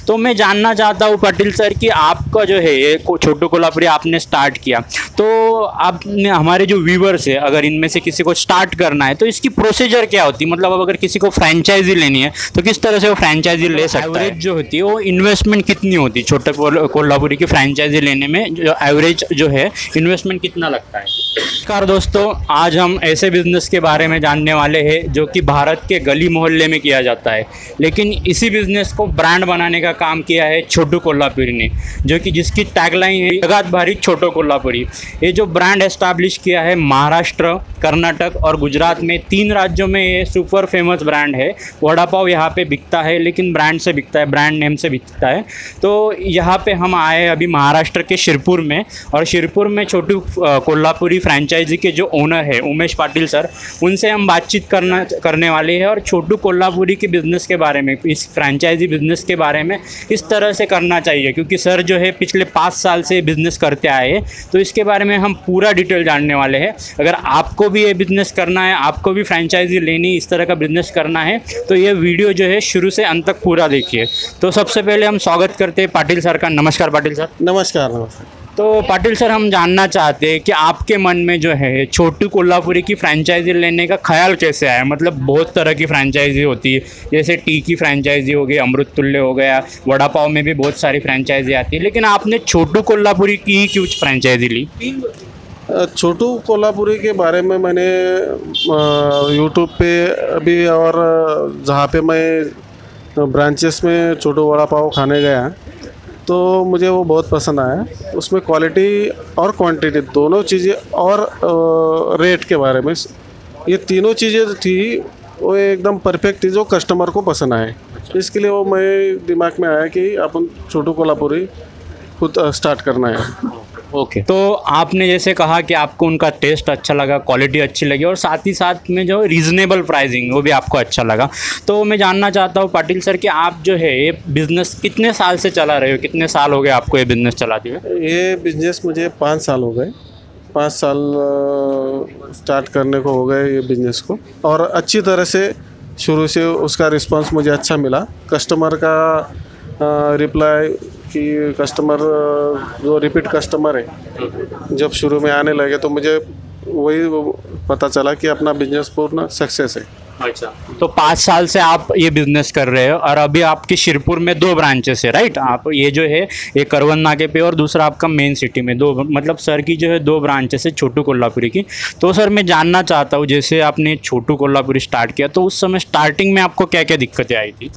तो मैं जानना चाहता हूँ पाटिल सर कि आपका जो है ये छोटू कोल्हापुरी आपने स्टार्ट किया, तो आपने हमारे जो व्यूवर्स है अगर इनमें से किसी को स्टार्ट करना है तो इसकी प्रोसीजर क्या होती है? मतलब अब अगर किसी को फ्रेंचाइजी लेनी है तो किस तरह से वो फ्रेंचाइजी ले सकता है? एवरेज जो होती है वो इन्वेस्टमेंट कितनी होती है छोटे कोल्हापुरी की फ्रेंचाइजी लेने में? जो एवरेज जो है इन्वेस्टमेंट कितना लगता है? नमस्कार दोस्तों, आज हम ऐसे बिजनेस के बारे में जानने वाले हैं जो कि भारत के गली मोहल्ले में किया जाता है, लेकिन इसी बिजनेस को ब्रांड बनाने का काम किया है छोटू कोल्हापुरी ने, जो कि जिसकी टैगलाइन है जगत भारी छोटू कोल्हापुरी। ये जो ब्रांड एस्टैब्लिश किया है महाराष्ट्र, कर्नाटक और गुजरात में 3 राज्यों में ये सुपर फेमस ब्रांड है। वड़ा पाव यहाँ पे बिकता है, लेकिन ब्रांड से बिकता है, ब्रांड नेम से बिकता है। तो यहाँ पे हम आए अभी महाराष्ट्र के शिरपुर में, और शिरपुर में छोटू कोल्हापुरी फ्रेंचाइजी के जो ओनर है उमेश पाटिल सर, उनसे हम बातचीत करने वाले हैं और छोटू कोल्हापुरी के बिज़नेस के बारे में, इस फ्रेंचाइजी बिज़नेस के बारे में इस तरह से करना चाहिए, क्योंकि सर जो है पिछले 5 साल से बिज़नेस करते आए हैं। तो इसके बारे में हम पूरा डिटेल जानने वाले हैं। अगर आपको भी ये बिज़नेस करना है, आपको भी फ्रेंचाइजी लेनी, इस तरह का बिज़नेस करना है, तो ये वीडियो जो है शुरू से अंत तक पूरा देखिए। तो सबसे पहले हम स्वागत करते हैं पाटिल सर का। नमस्कार पाटिल सर। नमस्कार। नमस्कार। तो पाटिल सर, हम जानना चाहते हैं कि आपके मन में जो है छोटू कोल्हापुरी की फ्रेंचाइजी लेने का ख्याल कैसे आया? मतलब बहुत तरह की फ्रेंचाइजी होती है, जैसे टी की फ्रेंचाइजी हो गई, अमृत तुल्य हो गया, वड़ा पाव में भी बहुत सारी फ्रेंचाइजी आती है, लेकिन आपने छोटू कोल्हापुरी की क्यों फ्रेंचाइजी ली? छोटू कोल्हापुरी के बारे में मैंने यूट्यूब पे अभी और जहाँ पे मैं ब्रांचेस में छोटू वड़ा पाव खाने गया तो मुझे वो बहुत पसंद आया। उसमें क्वालिटी और क्वांटिटी दोनों चीज़ें और रेट के बारे में, ये तीनों चीज़ें थी वो एकदम परफेक्ट थी जो कस्टमर को पसंद आए। इसके लिए वो मैं दिमाग में आया कि अपन छोटू कोल्हापुरी खुद स्टार्ट करना है। ओके। तो आपने जैसे कहा कि आपको उनका टेस्ट अच्छा लगा, क्वालिटी अच्छी लगी, और साथ ही साथ में जो रीज़नेबल प्राइसिंग वो भी आपको अच्छा लगा। तो मैं जानना चाहता हूँ पाटिल सर कि आप जो है ये बिज़नेस कितने साल से चला रहे हो? कितने साल हो गए आपको ये बिज़नेस चलाते हुए? ये बिज़नेस मुझे 5 साल हो गए। 5 साल स्टार्ट करने को हो गए ये बिज़नेस को, और अच्छी तरह से शुरू से उसका रिस्पांस मुझे अच्छा मिला। कस्टमर का रिप्लाई कि कस्टमर जो रिपीट कस्टमर है जब शुरू में आने लगे तो मुझे वही पता चला कि अपना बिजनेस पूर्ण सक्सेस है। अच्छा, तो 5 साल से आप ये बिज़नेस कर रहे हो, और अभी आपके शिरपुर में 2 ब्रांचेस है, राइट? आप ये जो है एक करवन नाके पे और दूसरा आपका मेन सिटी में, 2 मतलब सर की जो है 2 ब्रांचेस है छोटू कोल्हापुरी की। तो सर मैं जानना चाहता हूँ, जैसे आपने छोटू कोल्हापुरी स्टार्ट किया तो उस समय स्टार्टिंग में आपको क्या क्या दिक्कतें आई थी?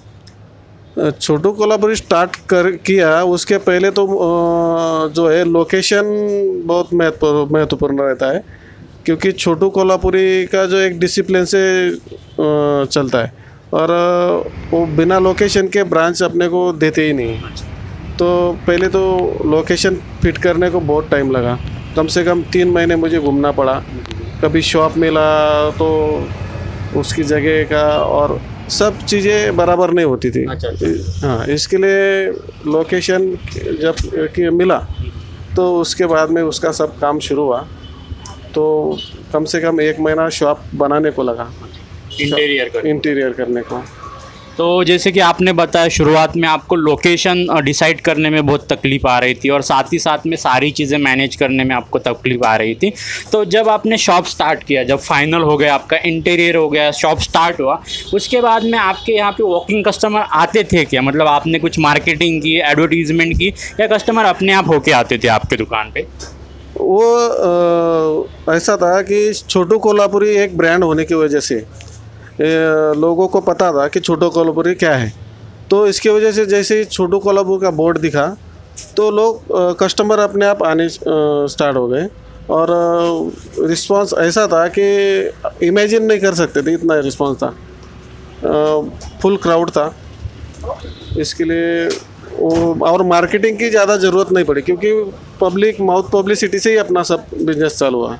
छोटू कोल्हापुरी स्टार्ट किया उसके पहले तो जो है लोकेशन बहुत महत्वपूर्ण रहता है, क्योंकि छोटू कोल्हापुरी का जो एक डिसिप्लिन से चलता है, और वो बिना लोकेशन के ब्रांच अपने को देते ही नहीं। तो पहले तो लोकेशन फिट करने को बहुत टाइम लगा, कम से कम 3 महीने मुझे घूमना पड़ा। कभी शॉप मिला तो उसकी जगह का और सब चीज़ें बराबर नहीं होती थी। हाँ, इसके लिए लोकेशन जब मिला तो उसके बाद में उसका सब काम शुरू हुआ। तो कम से कम 1 महीना शॉप बनाने को लगा, इंटीरियर करने को। तो जैसे कि आपने बताया शुरुआत में आपको लोकेशन डिसाइड करने में बहुत तकलीफ़ आ रही थी, और साथ ही साथ में सारी चीज़ें मैनेज करने में आपको तकलीफ़ आ रही थी। तो जब आपने शॉप स्टार्ट किया, जब फाइनल हो गया, आपका इंटीरियर हो गया, शॉप स्टार्ट हुआ, उसके बाद में आपके यहाँ पे वॉकिंग कस्टमर आते थे क्या? मतलब आपने कुछ मार्केटिंग की, एडवर्टीजमेंट की, या कस्टमर अपने आप होके आते थे आपके दुकान पर? वो ऐसा था कि छोटू कोल्हापुरी एक ब्रांड होने की वजह से लोगों को पता था कि छोटू कोल्हापुरी क्या है। तो इसकी वजह से जैसे ही छोटू कोल्हापुर का बोर्ड दिखा तो लोग कस्टमर अपने आप आने स्टार्ट हो गए, और रिस्पांस ऐसा था कि इमेजिन नहीं कर सकते थे, इतना रिस्पांस था। फुल क्राउड था। इसके लिए और मार्केटिंग की ज़्यादा ज़रूरत नहीं पड़ी, क्योंकि माउथ पब्लिसिटी से ही अपना सब बिजनेस चालू हुआ।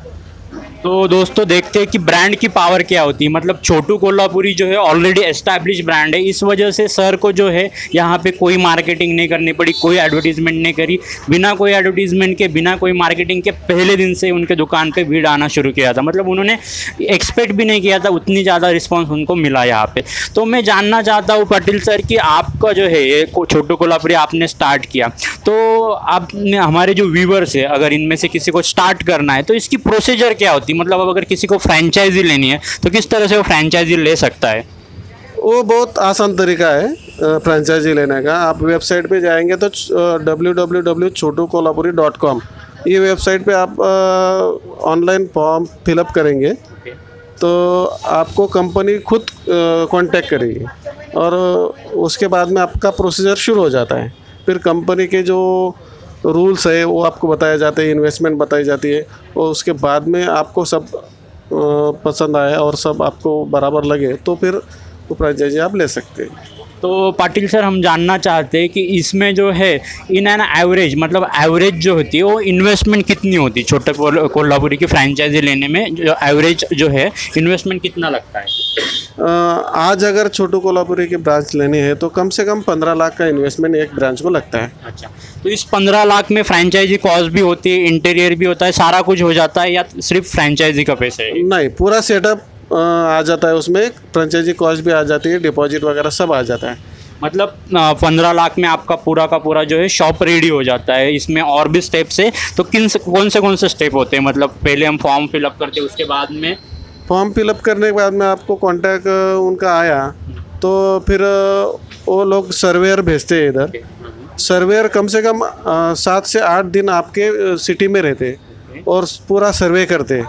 तो दोस्तों देख सकते हैं कि ब्रांड की पावर क्या होती है। मतलब छोटू कोल्हापुरी जो है ऑलरेडी एस्टैब्लिश ब्रांड है, इस वजह से सर को जो है यहाँ पे कोई मार्केटिंग नहीं करनी पड़ी, कोई एडवर्टीजमेंट नहीं करी। बिना कोई एडवर्टीजमेंट के, बिना कोई मार्केटिंग के पहले दिन से उनके दुकान पे भीड़ आना शुरू किया था। मतलब उन्होंने एक्सपेक्ट भी नहीं किया था उतनी ज़्यादा रिस्पॉन्स उनको मिला यहाँ पे। तो मैं जानना चाहता हूँ पाटिल सर कि आपका जो है ये छोटू कोल्हापुरी आपने स्टार्ट किया, तो आपने हमारे जो व्यूवर्स है अगर इनमें से किसी को स्टार्ट करना है तो इसकी प्रोसीजर क्या होती है। मतलब अब अगर किसी को फ्रेंचाइजी लेनी है तो किस तरह से वो फ्रेंचाइजी ले सकता है? वो बहुत आसान तरीका है फ्रेंचाइजी लेने का। आप वेबसाइट पे जाएंगे तो www.chotukolhapuri.com, ये वेबसाइट पे आप ऑनलाइन फॉर्म फिलअप करेंगे तो आपको कंपनी खुद कांटेक्ट करेगी और उसके बाद में आपका प्रोसीजर शुरू हो जाता है। फिर कंपनी के जो रूल्स है वो आपको बताया जाते हैं, इन्वेस्टमेंट बताई जाती है और उसके बाद में आपको सब पसंद आए और सब आपको बराबर लगे तो फिर वो फ्रेंचाइजी आप ले सकते हैं। तो पाटिल सर हम जानना चाहते हैं कि इसमें जो है इन एन एवरेज, मतलब एवरेज जो होती है वो इन्वेस्टमेंट कितनी होती है छोटे कोल्हापुरी की फ्रेंचाइजी लेने में, जो एवरेज जो है इन्वेस्टमेंट कितना लगता है? आज अगर छोटू कोल्हापुरी की ब्रांच लेनी है तो कम से कम 15 लाख का इन्वेस्टमेंट एक ब्रांच को लगता है। अच्छा, तो इस 15 लाख में फ्रेंचाइजी कॉस्ट भी होती है, इंटीरियर भी होता है, सारा कुछ हो जाता है या सिर्फ फ्रेंचाइजी का पैसे है? नहीं, पूरा सेटअप आ जाता है, उसमें फ्रेंचाइजी कॉस्ट भी आ जाती है, डिपॉजिट वगैरह सब आ जाता है। मतलब 15 लाख में आपका पूरा का पूरा जो है शॉप रेडी हो जाता है। इसमें और भी स्टेप्स है, तो कौन से स्टेप होते हैं? मतलब पहले हम फॉर्म फिलअप करते हैं, उसके बाद में फॉर्म फिलअप करने के बाद में आपको कांटेक्ट उनका आया तो फिर वो लोग सर्वेयर भेजते हैं इधर। सर्वेयर कम से कम 7 से 8 दिन आपके सिटी में रहते और पूरा सर्वे करते।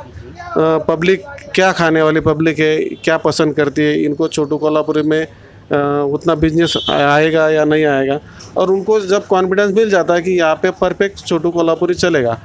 पब्लिक क्या खाने वाली पब्लिक है, क्या पसंद करती है, इनको छोटू कोल्हापुरी में उतना बिजनेस आएगा या नहीं आएगा, और उनको जब कॉन्फिडेंस मिल जाता है कि यहाँ पे परफेक्ट छोटू कोल्हापुरी चलेगा,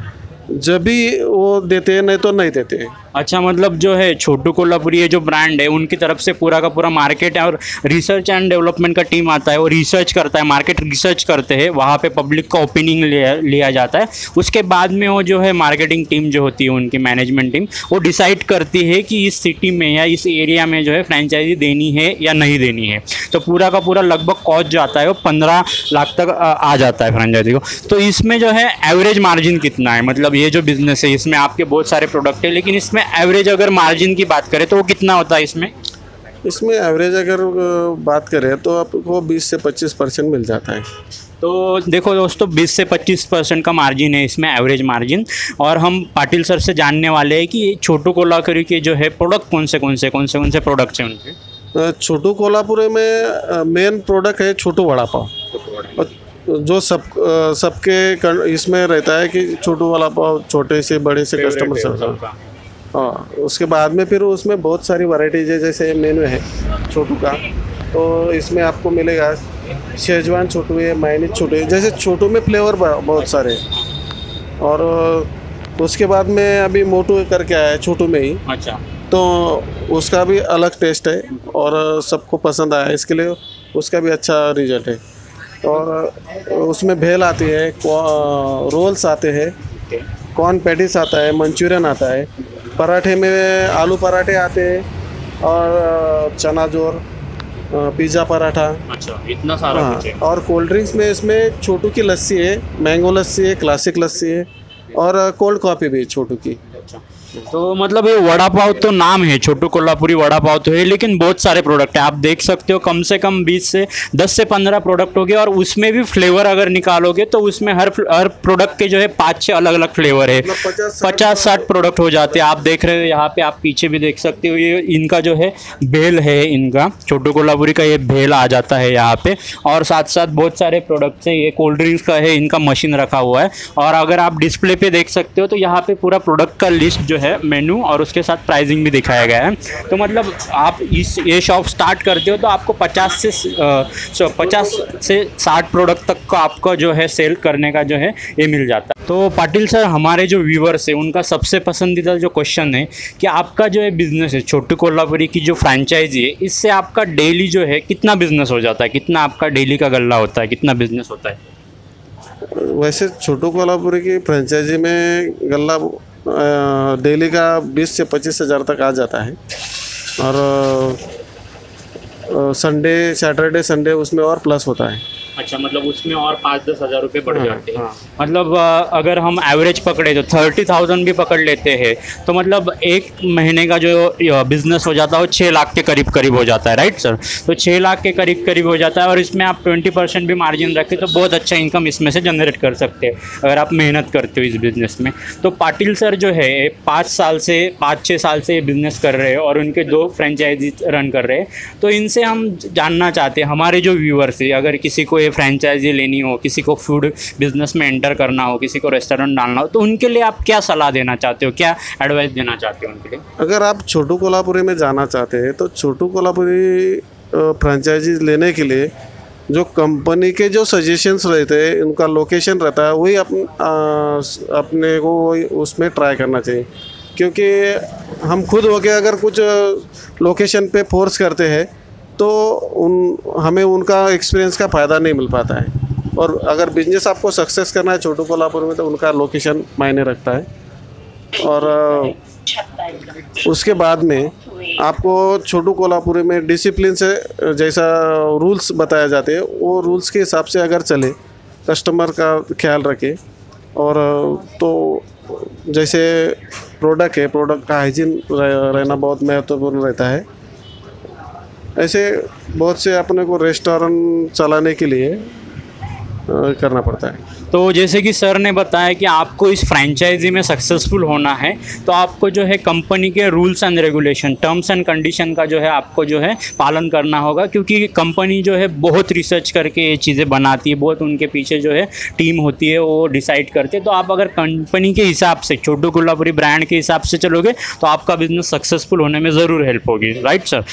जब भी वो देते हैं, नहीं तो नहीं देते हैं। अच्छा, मतलब जो है छोटू कोल्हापुरी ये जो ब्रांड है उनकी तरफ से पूरा का पूरा मार्केट है और रिसर्च एंड डेवलपमेंट का टीम आता है, वो रिसर्च करता है, मार्केट रिसर्च करते हैं, वहाँ पे पब्लिक का ओपिनियन लिया जाता है। उसके बाद में वो जो है मार्केटिंग टीम जो होती है उनकी मैनेजमेंट टीम, वो डिसाइड करती है कि इस सिटी में या इस एरिया में जो है फ्रेंचाइजी देनी है या नहीं देनी है। तो पूरा का पूरा लगभग कॉस्ट जो आता है वो 15 लाख तक आ जाता है फ्रेंचाइजी को। तो इसमें जो है एवरेज मार्जिन कितना है? मतलब ये जो बिजनेस है इसमें आपके बहुत सारे प्रोडक्ट है, लेकिन इसमें एवरेज अगर मार्जिन की बात करें तो वो कितना होता है इसमें? इसमें एवरेज अगर बात करें तो आपको 20 से 25% मिल जाता है। तो देखो दोस्तों, 20 से 25% का मार्जिन है इसमें, एवरेज मार्जिन। और हम पाटिल सर से जानने वाले हैं कि छोटू कोल्हापुरी के जो है प्रोडक्ट कौन से प्रोडक्ट्स हैं उनके। छोटू कोल्हापुरी में मेन प्रोडक्ट है छोटू वड़ा पाव, जो सबके इसमें रहता है कि छोटू वड़ा पाव छोटे से बड़े से कस्टमर सर्विस। हाँ, उसके बाद में फिर उसमें बहुत सारी वैरायटीज है, जैसे मेन्यू है छोटू का, तो इसमें आपको मिलेगा शेजवान छोटू है, मायनीज छोटू है, जैसे छोटू में फ्लेवर बहुत सारे हैं। और उसके बाद में अभी मोटू करके आया है छोटू में ही। अच्छा, तो उसका भी अलग टेस्ट है और सबको पसंद आया, इसके लिए उसका भी अच्छा रिजल्ट है। और उसमें भेल आती है, रोल्स आते हैं, कॉर्न पैटीज आता है, मंचूरियन आता है, पराठे में आलू पराठे आते हैं और चना जोर, पिज़्ज़ा पराठा। अच्छा, इतना सारा कुछ है। और कोल्ड ड्रिंक्स में इसमें छोटू की लस्सी है, मैंगो लस्सी है, क्लासिक लस्सी है और कोल्ड कॉफ़ी भी छोटू की। अच्छा, तो मतलब ये वड़ा पाव तो नाम है, छोटू कोल्हापुरी वड़ा पाव तो है, लेकिन बहुत सारे प्रोडक्ट है। आप देख सकते हो कम से कम 10 से 15 प्रोडक्ट हो गए, और उसमें भी फ्लेवर अगर निकालोगे तो उसमें हर प्रोडक्ट के जो है 5-6 अलग अलग फ्लेवर है, 50-60 प्रोडक्ट हो जाते हैं। आप देख रहे हो यहाँ पे, आप पीछे भी देख सकते हो, ये इनका जो है भेल है, इनका छोटू कोल्हापुरी का ये भेल आ जाता है यहाँ पे। और साथ साथ बहुत सारे प्रोडक्ट्स है, ये कोल्ड ड्रिंक्स का है, इनका मशीन रखा हुआ है। और अगर आप डिस्प्ले पे देख सकते हो तो यहाँ पे पूरा प्रोडक्ट का लिस्ट जो है, मेनू और उसके साथ प्राइसिंग भी दिखाया गया है। तो मतलब आप ये शॉप स्टार्ट करते हो तो आपको 50 से 60 प्रोडक्ट तक का आपका जो है सेल करने का जो है ये मिल जाता है। तो पाटिल सर, हमारे जो व्यूवर्स है उनका सबसे पसंदीदा जो क्वेश्चन है कि आपका जो है बिजनेस है छोटू कोल्हापुरी की जो फ्रेंचाइजी है, इससे आपका डेली जो है कितना बिजनेस हो जाता है, कितना आपका डेली का गल्ला होता है, कितना बिजनेस होता है? वैसे छोटू कोल्हापुरी की फ्रेंचाइजी में गल्ला डेली का 20 से 25 हज़ार तक आ जाता है। और संडे, सैटरडे, संडे उसमें और प्लस होता है। अच्छा, मतलब उसमें और 5-10 हज़ार रुपये बढ़ जाते हैं। हाँ। मतलब अगर हम एवरेज पकड़े तो 30,000 भी पकड़ लेते हैं तो मतलब एक महीने का जो बिजनेस हो जाता है वो 6 लाख के करीब करीब हो जाता है, राइट सर? तो 6 लाख के करीब करीब हो जाता है और इसमें आप 20% भी मार्जिन रखें तो बहुत अच्छा इनकम इसमें से जनरेट कर सकते हैं अगर आप मेहनत करते हो इस बिज़नेस में। तो पाटिल सर जो है 5-6 साल से ये बिज़नेस कर रहे हैं और उनके 2 फ्रेंचाइजी रन कर रहे हैं। तो इनसे हम जानना चाहते हैं, हमारे जो व्यूअर्स है, अगर किसी को फ्रेंचाइजी लेनी हो, किसी को फूड बिजनेस में एंटर करना हो, किसी को रेस्टोरेंट डालना हो, तो उनके लिए आप क्या सलाह देना चाहते हो, क्या एडवाइस देना चाहते हो उनके लिए? अगर आप छोटू कोल्हापुरी में जाना चाहते हैं तो छोटू कोल्हापुरी फ्रेंचाइजी लेने के लिए जो कंपनी के जो सजेशंस रहते हैं, उनका लोकेशन रहता है, वही अपने को उसमें ट्राई करना चाहिए। क्योंकि हम खुद होके अगर कुछ लोकेशन पे फोर्स करते हैं तो हमें उनका एक्सपीरियंस का फ़ायदा नहीं मिल पाता है। और अगर बिजनेस आपको सक्सेस करना है छोटू कोल्हापुर में तो उनका लोकेशन मायने रखता है। और उसके बाद में आपको छोटू कोल्हापुरी में डिसिप्लिन से जैसा रूल्स बताए जाते हैं वो रूल्स के हिसाब से अगर चले, कस्टमर का ख्याल रखे, और तो जैसे प्रोडक्ट है, प्रोडक्ट का हाइजीन रहना बहुत महत्वपूर्ण रहता है। ऐसे बहुत से अपने को रेस्टोरेंट चलाने के लिए करना पड़ता है। तो जैसे कि सर ने बताया कि आपको इस फ्रेंचाइजी में सक्सेसफुल होना है तो आपको जो है कंपनी के rules and regulation, terms and condition का जो है आपको जो है पालन करना होगा, क्योंकि कंपनी जो है बहुत रिसर्च करके ये चीज़ें बनाती है, बहुत उनके पीछे जो है टीम होती है, वो डिसाइड करते हैं। तो आप अगर कंपनी के हिसाब से, छोटू कोल्हापुरी ब्रांड के हिसाब से चलोगे तो आपका बिजनेस सक्सेसफुल होने में ज़रूर हेल्प होगी, राइट सर?